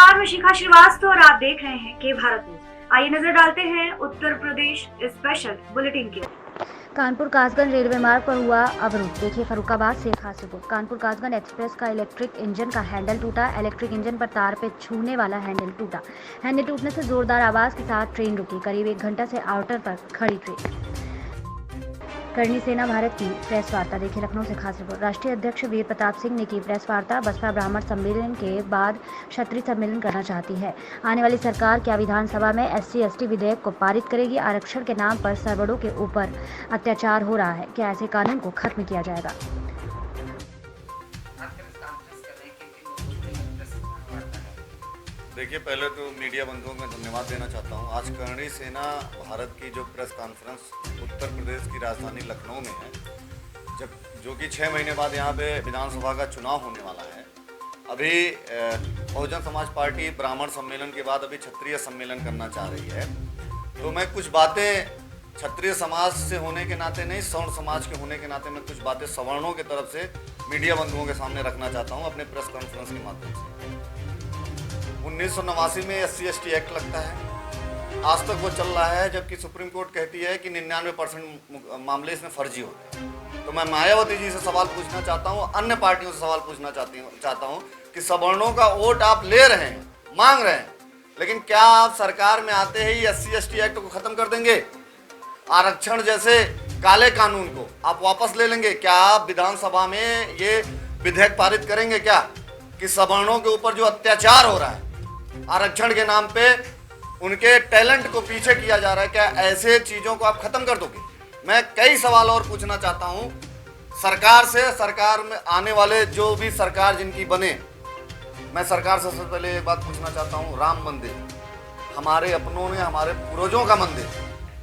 नमस्कार, मैं शिखा श्रीवास्तव और आप देख रहे हैं के भारत न्यूज। आइए नजर डालते हैं उत्तर प्रदेश स्पेशल बुलेटिन की। कानपुर कासगंज रेलवे मार्ग पर हुआ अवरुद्ध। देखिए फर्रुखाबाद से खास रिपोर्ट। कानपुर कासगंज एक्सप्रेस का इलेक्ट्रिक इंजन का हैंडल टूटा। इलेक्ट्रिक इंजन पर तार पे छूने वाला हैंडल टूटा। हैंडल टूटने से जोरदार आवाज के साथ ट्रेन रुकी। करीब 1 घंटा से आउटर पर खड़ी ट्रेन। करणी सेना भारत की प्रेस वार्ता। देखिए लखनऊ से खास रिपोर्ट। राष्ट्रीय अध्यक्ष वीर प्रताप सिंह ने की प्रेस वार्ता। बसपा ब्राह्मण सम्मेलन के बाद क्षत्रिय सम्मेलन करना चाहती है। आने वाली सरकार क्या विधानसभा में SC/ST विधेयक को पारित करेगी? आरक्षण के नाम पर सर्वोदय के ऊपर अत्याचार हो रहा है, क्या ऐसे कानून को खत्म किया जाएगा? देखिए, पहले तो मीडिया बंधुओं को धन्यवाद देना चाहता हूं। आज करणी सेना भारत की जो प्रेस कॉन्फ्रेंस उत्तर प्रदेश की राजधानी लखनऊ में है, जो कि 6 महीने बाद यहां पे विधानसभा का चुनाव होने वाला है। अभी बहुजन समाज पार्टी ब्राह्मण सम्मेलन के बाद अभी क्षत्रिय सम्मेलन करना चाह रही है। तो मैं कुछ बातें क्षत्रिय समाज से होने के नाते नहीं, सवर्ण समाज के होने के नाते मैं कुछ बातें सवर्णों की तरफ से मीडिया बंधुओं के सामने रखना चाहता हूँ अपने प्रेस कॉन्फ्रेंस के माध्यम से। 1989 में SC/ST एक्ट लगता है, आज तक वो चल रहा है, जबकि सुप्रीम कोर्ट कहती है कि 99% मामले इसमें फर्जी होते हैं। तो मैं मायावती जी से सवाल पूछना चाहता हूँ, अन्य पार्टियों से सवाल पूछना चाहता हूँ कि सवर्णों का वोट आप ले रहे हैं, मांग रहे हैं, लेकिन क्या आप सरकार में आते ही SC/ST एक्ट को खत्म कर देंगे? आरक्षण जैसे काले कानून को आप वापस ले लेंगे? क्या आप विधानसभा में ये विधेयक पारित करेंगे क्या कि सवर्णों के ऊपर जो अत्याचार हो रहा है, आरक्षण के नाम पे उनके टैलेंट को पीछे किया जा रहा है, क्या ऐसे चीजों को आप खत्म कर दोगे? मैं कई सवाल और पूछना चाहता हूं सरकार से। सरकार में आने वाले जो भी सरकार जिनकी बने, मैं सरकार से सबसे पहले एक बात पूछना चाहता हूं। राम मंदिर हमारे अपनों ने, हमारे पूर्वजों का मंदिर,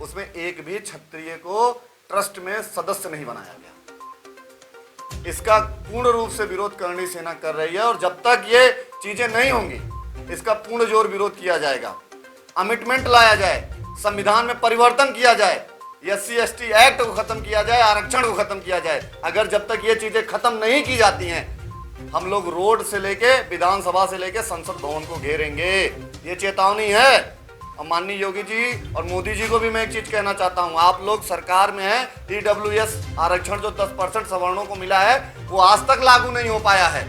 उसमें एक भी क्षत्रिय को ट्रस्ट में सदस्य नहीं बनाया गया। इसका पूर्ण रूप से विरोध करणी सेना कर रही है और जब तक ये चीजें नहीं होंगी इसका पूर्ण जोर विरोध किया जाएगा। अमेंडमेंट लाया जाए, संविधान में परिवर्तन किया जाए, SC/ST एक्ट को खत्म किया जाए, आरक्षण को खत्म किया जाए। अगर जब तक ये चीजें खत्म नहीं की जाती हैं, हम लोग रोड से लेके विधानसभा से लेके संसद भवन को घेरेंगे। ये चेतावनी है। और माननीय योगी जी और मोदी जी को भी मैं एक चीज कहना चाहता हूं, आप लोग सरकार में है, EWS आरक्षण जो 10% सवर्णों को मिला है वो आज तक लागू नहीं हो पाया है।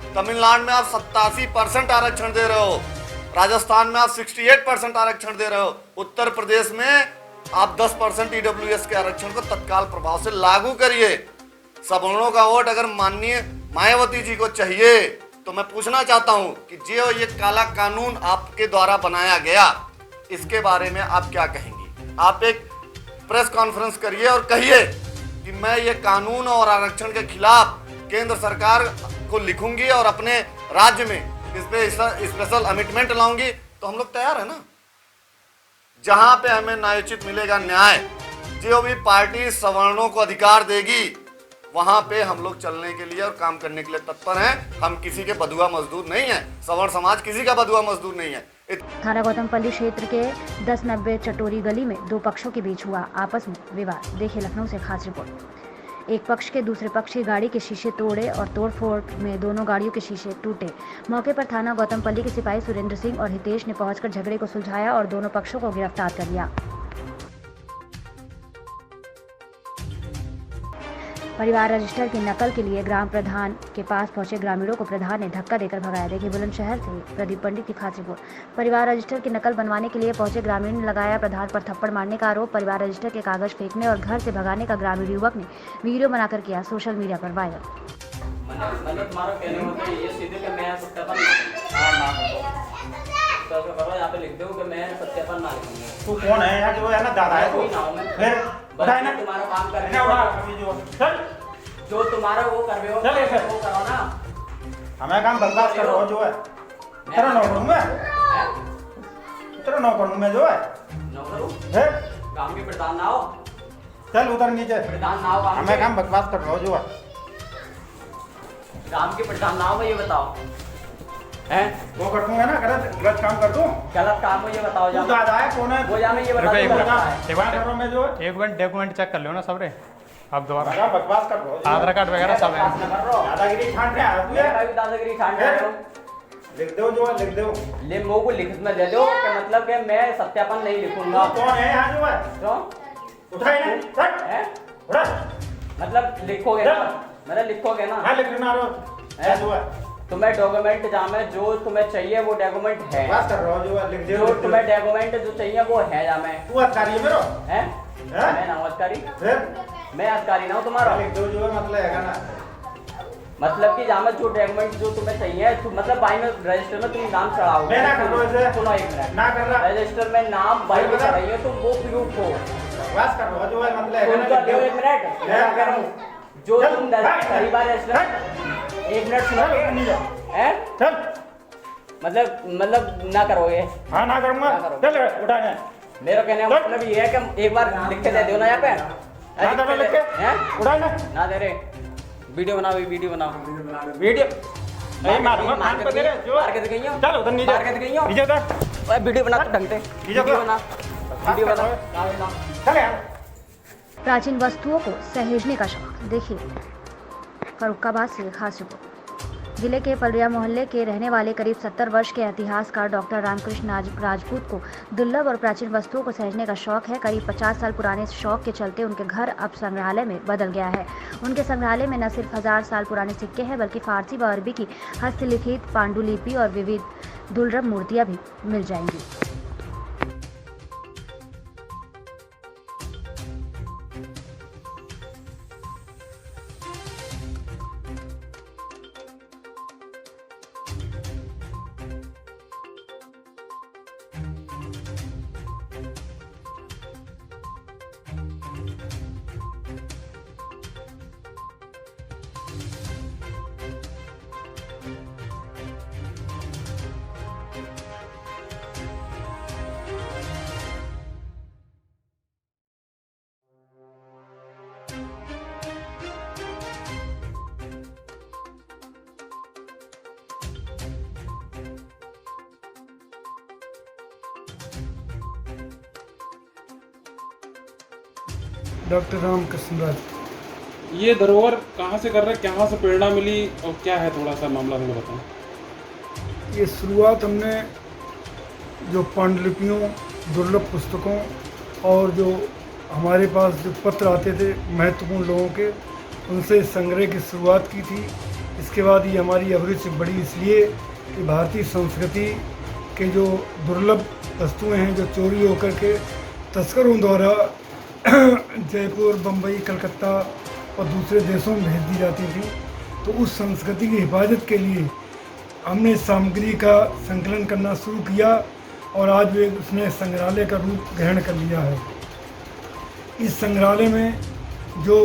तमिलनाडु में आप 87% आरक्षण दे रहे हो, राजस्थान में आप 68% आरक्षण दे रहे हो, उत्तर प्रदेश में आप 10% EWS के आरक्षण को तत्काल प्रभाव से लागू करिए। सवर्णों का वोट अगर माननीय मायावती जी को चाहिए तो मैं पूछना चाहता हूं कि जो ये काला कानून आपके द्वारा बनाया गया, इसके बारे में आप क्या कहेंगी? आप एक प्रेस कॉन्फ्रेंस करिए और कहिए कि मैं ये कानून और आरक्षण के खिलाफ केंद्र सरकार को लिखूंगी और अपने राज्य में इस पे स्पेशल अमेंडमेंट लाऊंगी। तो हम लोग तैयार है ना। जहां पे हमें न्यायोचित मिलेगा न्याय, जो भी पार्टी सवर्णों को अधिकार देगी, वहां पे हम लोग चलने के लिए और काम करने के लिए तत्पर हैं। हम किसी के बधुआ मजदूर नहीं है, सवर्ण समाज किसी का बधुआ मजदूर नहीं है। थाना गौतमपल्ली क्षेत्र के 1090 चटोरी गली में 2 पक्षों के बीच हुआ आपस में विवाद। देखिए लखनऊ से खास रिपोर्ट। एक पक्ष के दूसरे पक्ष की गाड़ी के शीशे तोड़े और तोड़फोड़ में दोनों गाड़ियों के शीशे टूटे। मौके पर थाना गौतमपल्ली के सिपाही सुरेंद्र सिंह और हितेश ने पहुंचकर झगड़े को सुलझाया और दोनों पक्षों को गिरफ्तार कर लिया। परिवार रजिस्टर की नकल के लिए ग्राम प्रधान के पास पहुंचे ग्रामीणों को प्रधान ने धक्का देकर भगाया। देखिए बुलंदशहर से प्रदीप पंडित की खास रिपोर्ट। परिवार रजिस्टर की नकल बनवाने के लिए पहुंचे ग्रामीण ने लगाया प्रधान पर थप्पड़ मारने का आरोप। परिवार रजिस्टर के कागज फेंकने और घर से भगाने का ग्रामीण युवक ने वीडियो बनाकर किया सोशल मीडिया पर वायरल। तू कौन है यार? जो है ना दादा है तू, फिर बताए ना तुम्हारा काम करने जो तुम्हारा वो कर रहे हो, चल ऐसे वो करो ना। हमें काम बर्दाश्त कर रहा हूँ जो है। तेरा नौकर हूँ मैं, तेरा नौकर हूँ मैं जो है। नौकर हूँ? है काम के प्रधान ना हो। चल उधर नीचे, प्रधान ना हो। हमें काम बकवास कर रहा हूँ जो है। काम के प्रधान ना हो, ये बताओ हैं? वो कर दूंगा ना, गलत काम कर दूं? गलत काम हो ये बताओ। तू दादा है कौन है? वो जा मैं ये बता एक मिनट मैं जो एक मिनट डॉक्यूमेंट चेक कर लो ना सबरे। आप दोबारा बकवास कर रहा हूँ। आधार कार्ड वगैरह सब है। दादागिरी छांट रहे हैं दादागिरी छांट रहे हो। लिख दो जो है लिख दो। ले मो को लिखित में दे दो कि मतलब कि मैं सत्यापन नहीं लिखूंगा। कौन है यहाँ जो है? क्यों? उठाए ना सट हैं? उठा। मतलब लिखोगे ना, मतलब लिखोगे ना। हाँ लिख लेना रो हैं? जो है तुम्हें डॉक्यूमेंट जहाँ में जो तुम्हें चाहिए वो डॉक्यूमेंट है। बात कर रहा हूँ जो है लिख दे। जो तुम्हें डॉक्यूमेंट जो चाहिए वो है जहाँ में। तू अधिकारी है मेरो हैं? हैं? मैं ना हूँ अधिकारी, फिर मैं अधिकारी ना हूँ तुम्हारा। लिख दो जो है मतलब है ना। मतलब कि जहाँ में जो डॉक्यूमेंट जो तुम्हें चाहिए मतलब बाई में रजिस्टर में तुम नाम चढ़ाओगे। मैं ना कर रहा हूँ इसे। सुनो एक मिनट, ना कर रहा। रजिस्टर में नाम बाई में चढ़ाइए तो वो प्रूफ हो। बात कर रहा हूँ जो है मतलब है सुन ना। तो लियो एक मिनट, मैं कह रहा हूँ जो तुम पहली बार रजिस्टर, एक मिनट सुनो हैं? चल मतलब ना करोगे। हाँ ना करूँगा। ना करो। चल उठा है। मेरा कहने का मतलब ये है कि एक बार लिख के दे दो ना यहाँ पे। हाँ तो लिख के हैं? उठा ना। ना दे रहे, वीडियो बनाओ, वीडियो बनाओ। वीडियो नहीं मारूंगा कान पे तेरे जो मार के गई हो, चल उधर नीचे मार के गई हो। नीचे उधर ओए वीडियो बना तो ढंग से, वीडियो वीडियो बना, वीडियो कर बना। चल यार। प्राचीन वस्तुओं को सहेजने का शौक। देखिए फर्रुखाबाद से खास रिपोर्ट। जिले के पलरिया मोहल्ले के रहने वाले करीब 70 वर्ष के इतिहासकार डॉक्टर रामकृष्ण राजपूत को दुर्लभ और प्राचीन वस्तुओं को सहेजने का शौक है। करीब 50 साल पुराने शौक के चलते उनके घर अब संग्रहालय में बदल गया है। उनके संग्रहालय में न सिर्फ 1000 साल पुराने सिक्के हैं बल्कि फारसी व अरबी की हस्तलिखित पांडुलिपि और विविध दुर्लभ मूर्तियां भी मिल जाएंगी। डॉक्टर रामकृष्ण राज। ये धरोहर कहाँ से कर रहे हैं, कहाँ से प्रेरणा मिली और क्या है, थोड़ा सा मामला हमें बताएं। ये शुरुआत हमने जो पांडुलिपियों, दुर्लभ पुस्तकों और जो हमारे पास जो पत्र आते थे महत्वपूर्ण लोगों के, उनसे संग्रह की शुरुआत की थी। इसके बाद ये हमारी अभिरुचि बढ़ी इसलिए कि भारतीय संस्कृति के जो दुर्लभ वस्तुएं हैं जो चोरी होकर के तस्करों द्वारा जयपुर, बम्बई, कलकत्ता और दूसरे देशों में भेज दी जाती थी, तो उस संस्कृति की हिफाजत के लिए हमने सामग्री का संकलन करना शुरू किया और आज वे उसने संग्रहालय का रूप ग्रहण कर लिया है। इस संग्रहालय में जो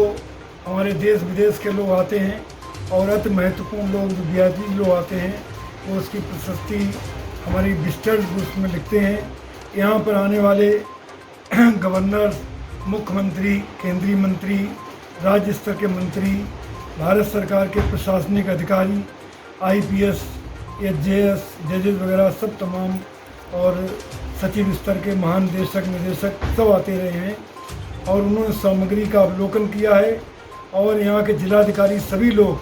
हमारे देश विदेश के लोग आते हैं और अति महत्वपूर्ण लोग जो वीआईपी लोग आते हैं वो उसकी प्रशस्ति हमारी विजिटर्स उसमें लिखते हैं। यहाँ पर आने वाले गवर्नर, मुख्यमंत्री, केंद्रीय मंत्री, राज्य स्तर के मंत्री, भारत सरकार के प्रशासनिक अधिकारी, आईपीएस, एचजेएस, जजेस वगैरह सब तमाम और सचिव स्तर के महानिदेशक, निदेशक सब आते रहे हैं और उन्होंने सामग्री का अवलोकन किया है। और यहाँ के जिलाधिकारी सभी लोग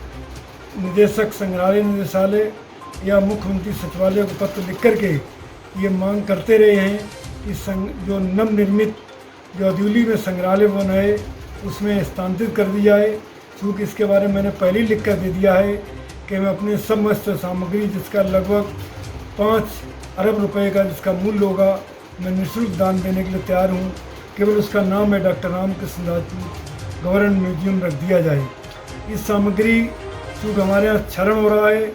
निदेशक, संग्रहालय निदेशालय या मुख्यमंत्री सचिवालय को पत्र लिख करके ये मांग करते रहे हैं कि जो नवनिर्मित जो अदौली में संग्रहालय बना है उसमें स्थानांतरित कर दिया है। चूँकि इसके बारे में मैंने पहले ही लिख कर दे दिया है कि मैं अपने समस्त सामग्री जिसका लगभग 5 अरब रुपए का जिसका मूल्य होगा, मैं निःशुल्क दान देने के लिए तैयार हूँ। केवल उसका नाम है doctor Ramkrishna Rajput, government museum रख दिया जाए। इस सामग्री चूँकि हमारे यहाँ क्षरण हो रहा है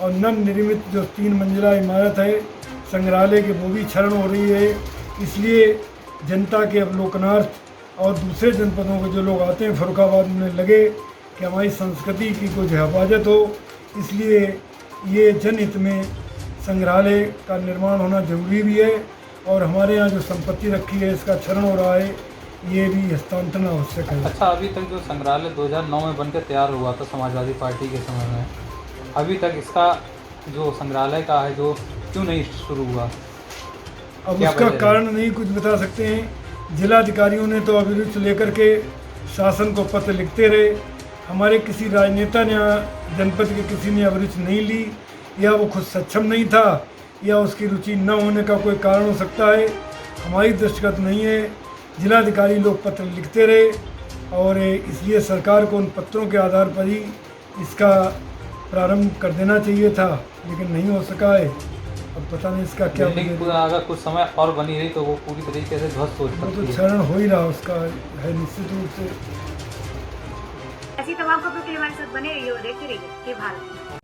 और नवनिर्मित जो 3 मंजिला इमारत है संग्रहालय के वो भी क्षरण हो रही है, इसलिए जनता के अवलोकनार्थ और दूसरे जनपदों के जो लोग आते हैं फर्रुखाबाद में लगे कि हमारी संस्कृति की कुछ हिफाजत हो, इसलिए ये जनहित में संग्रहालय का निर्माण होना जरूरी भी है। और हमारे यहाँ जो संपत्ति रखी है इसका क्षरण हो रहा है, ये भी हस्तांतरण आवश्यक है। अच्छा, अभी तक जो संग्रहालय 2009 में बनकर तैयार हुआ था समाजवादी पार्टी के समय में, अभी तक इसका जो संग्रहालय का है जो क्यों नहीं शुरू हुआ? अब उसका कारण नहीं कुछ बता सकते हैं। जिलाधिकारियों ने तो अभिरुचि लेकर के शासन को पत्र लिखते रहे, हमारे किसी राजनेता ने जनपद के किसी ने अभिरुचि नहीं ली। या वो खुद सक्षम नहीं था या उसकी रुचि न होने का कोई कारण हो सकता है। हमारी दृष्टिगत नहीं है। जिलाधिकारी लोग पत्र लिखते रहे और इसलिए सरकार को उन पत्रों के आधार पर ही इसका प्रारंभ कर देना चाहिए था, लेकिन नहीं हो सका है। अब पता नहीं इसका क्या बिल्डिंग पूरा अगर कुछ समय और बनी रही तो वो पूरी तरीके से ध्वस्त हो वो तो सकती है। क्षरण हो ही रहा उसका है निश्चित रूप से। ऐसी तमाम खबरों के लिए हमारे साथ बने रहिए और देखते रहिए कि भारत